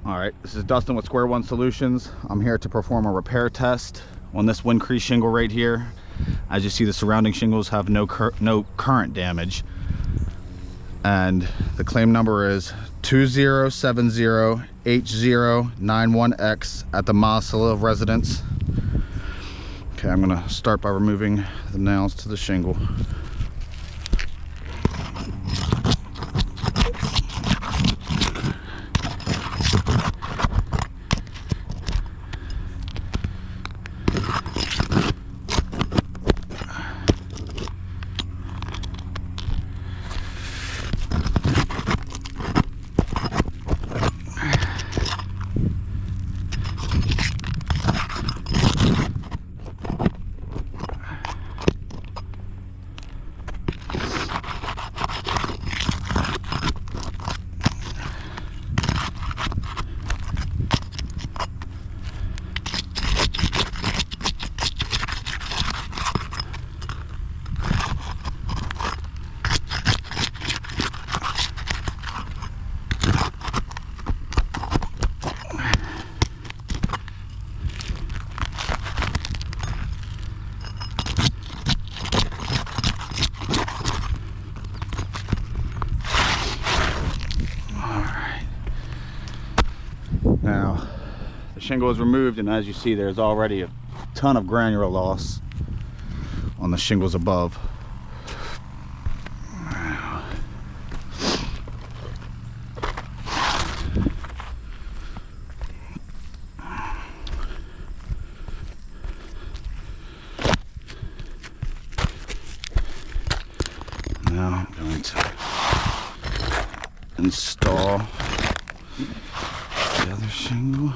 All right, this is Dustin with Square One Solutions. I'm here to perform a repair test on this Windcrease shingle right here. As you see, the surrounding shingles have no current damage. And the claim number is 2070H091X at the Mosslih residence. Okay, I'm gonna start by removing the nails to the shingle. Now, the shingle is removed, and as you see, there's already a ton of granular loss on the shingles above. Now I'm going to install the other shingle.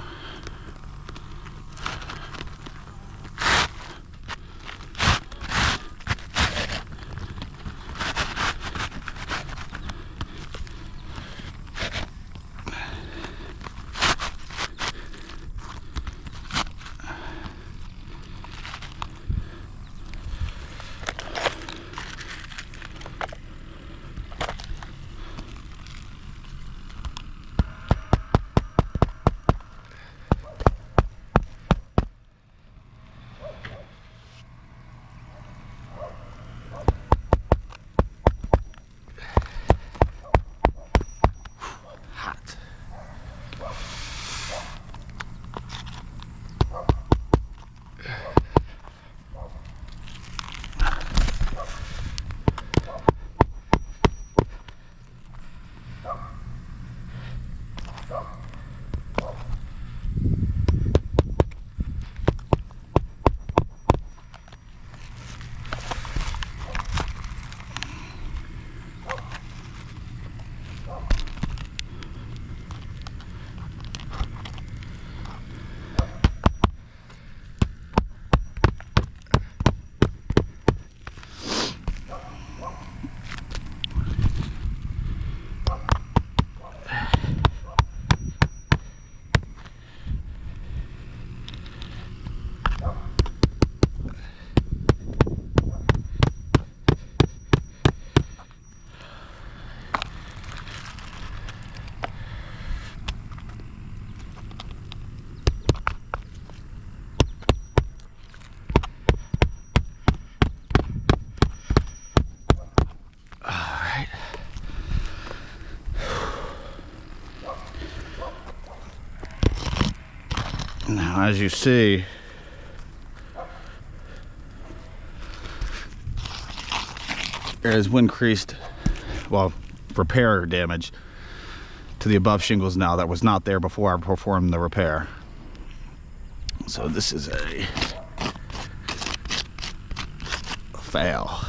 Now, as you see, there is Windcrease, well, repair damage to the above shingles now that was not there before I performed the repair. So this is a fail.